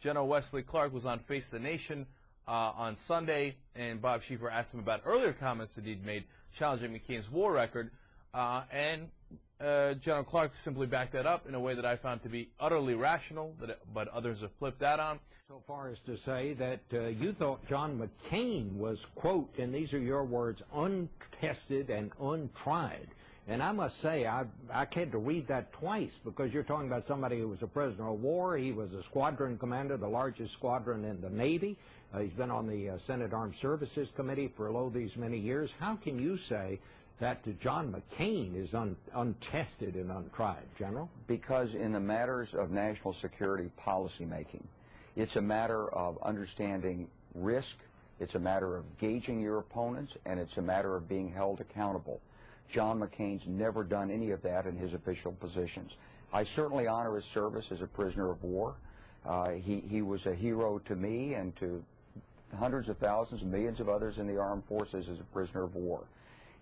General Wesley Clark was on Face the Nation on Sunday, and Bob Schieffer asked him about earlier comments that he'd made challenging McCain's war record, and General Clark simply backed that up in a way that I found to be utterly rational, but others have flipped that on. So far as to say that you thought John McCain was, quote, and these are your words, untested and untried. And I must say, I had to read that twice, because you're talking about somebody who was a prisoner of war. He was a squadron commander, the largest squadron in the Navy. He's been on the Senate Armed Services Committee for these many years. How can you say that John McCain is untested and untried, General? Because in the matters of national security policy making, it's a matter of understanding risk, it's a matter of gauging your opponents, and it's a matter of being held accountable. John McCain's never done any of that in his official positions. I certainly honor his service as a prisoner of war. He was a hero to me and to hundreds of thousands, millions of others in the armed forces as a prisoner of war.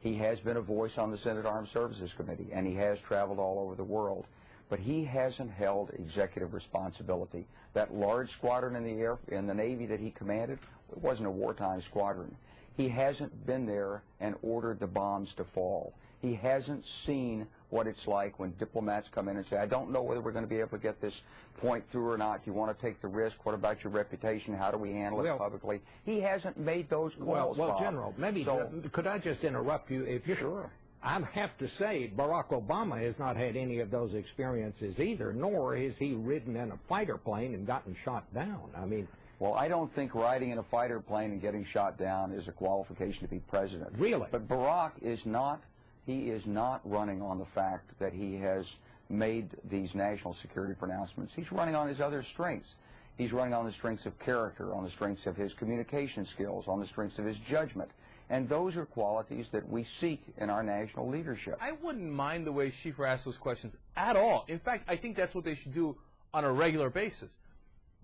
He has been a voice on the Senate Armed Services Committee, and he has traveled all over the world. But he hasn't held executive responsibility. That large squadron in the Navy that he commanded, it wasn't a wartime squadron. He hasn't been there and ordered the bombs to fall. He hasn't seen what it's like when diplomats come in and say, I don't know whether we're going to be able to get this point through or not. Do you want to take the risk? What about your reputation? How do we handle it publicly? He hasn't made those calls. Well, General, maybe could I just interrupt you? If you Sure. I have to say, Barack Obama has not had any of those experiences either, nor has he ridden in a fighter plane and gotten shot down. I mean, well, I don't think riding in a fighter plane and getting shot down is a qualification to be president. Really? But Barack is not, he is not running on the fact that he has made these national security pronouncements. He's running on his other strengths. He's running on the strengths of character, on the strengths of his communication skills, on the strengths of his judgment. And those are qualities that we seek in our national leadership. I wouldn't mind the way Schieffer asks those questions at all. In fact, I think that's what they should do on a regular basis.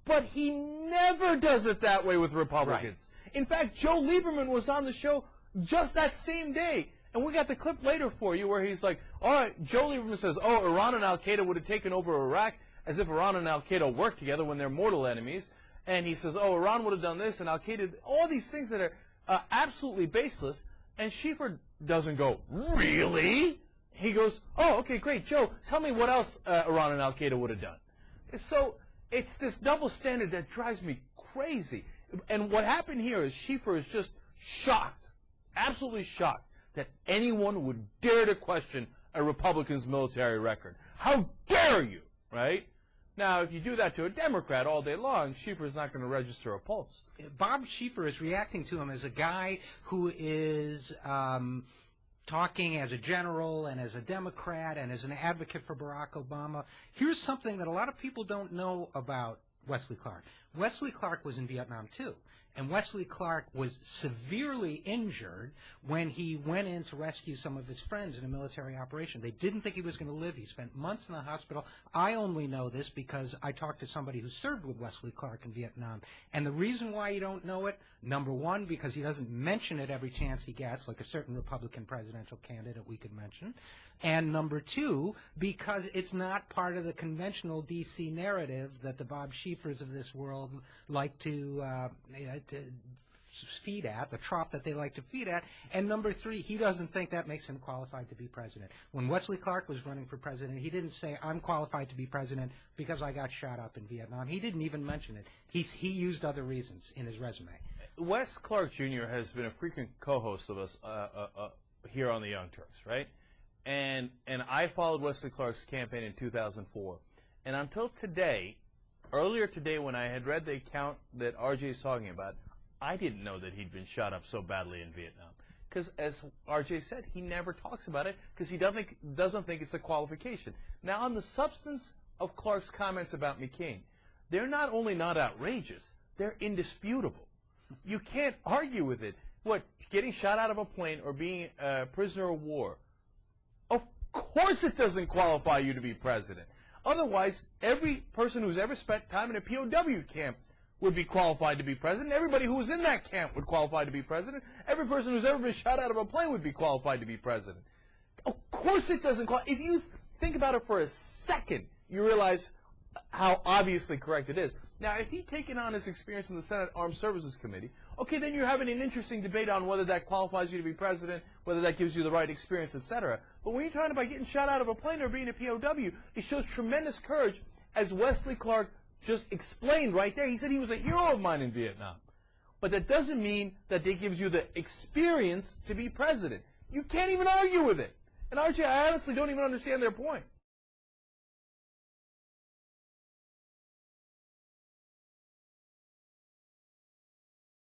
But he never does it that way with Republicans. Right. In fact, Joe Lieberman was on the show just that same day. And we got the clip later for you where he's like, all right, Joe Lieberman says, oh, Iran and Al-Qaeda would have taken over Iraq, as if Iran and Al-Qaeda work together when they're mortal enemies. And he says, oh, Iran would have done this and Al-Qaeda, all these things that are absolutely baseless. And Schieffer doesn't go, really? He goes, oh, okay, great, Joe, tell me what else Iran and Al-Qaeda would have done. So it's this double standard that drives me crazy. And what happened here is Schieffer is just shocked, absolutely shocked, that anyone would dare to question a Republican's military record. How dare you, right? Now, if you do that to a Democrat all day long, Schieffer's not going to register a pulse. Bob Schieffer is reacting to him as a guy who is talking as a general and as a Democrat and as an advocate for Barack Obama. Here's something that a lot of people don't know about Wesley Clark. Wesley Clark was in Vietnam too, and Wesley Clark was severely injured when he went in to rescue some of his friends in a military operation. They didn't think he was going to live. He spent months in the hospital. I only know this because I talked to somebody who served with Wesley Clark in Vietnam. And the reason why you don't know it, number one, because he doesn't mention it every chance he gets, like a certain Republican presidential candidate we could mention. And number two, because it's not part of the conventional D.C. narrative that the Bob Schieffers of this world like to feed at, the trough that they like to feed at. And number three, he doesn't think that makes him qualified to be president. When Wesley Clark was running for president, he didn't say, I'm qualified to be president because I got shot up in Vietnam. He didn't even mention it. He used other reasons in his resume. Wes Clark Jr. has been a frequent co-host of us here on the Young Turks, right? And I followed Wesley Clark's campaign in 2004. And until today, earlier today when I had read the account that RJ is talking about, I didn't know that he'd been shot up so badly in Vietnam. Because as RJ said, he never talks about it because he doesn't think it's a qualification. Now, on the substance of Clark's comments about McCain, they're not only not outrageous, they're indisputable. You can't argue with it. What, getting shot out of a plane or being a prisoner of war, of course it doesn't qualify you to be president. Otherwise, every person who's ever spent time in a POW camp would be qualified to be president. Everybody who was in that camp would qualify to be president. Every person who's ever been shot out of a plane would be qualified to be president. Of course it doesn't qualify. If you think about it for a second, you realize how obviously correct it is. Now, if he'd taken on his experience in the Senate Armed Services Committee, okay, then you're having an interesting debate on whether that qualifies you to be president, whether that gives you the right experience, etc. But when you're talking about getting shot out of a plane or being a POW, it shows tremendous courage, as Wesley Clark just explained right there. He said he was a hero of mine in Vietnam. But that doesn't mean that it gives you the experience to be president. You can't even argue with it. And RJ, I honestly don't even understand their point.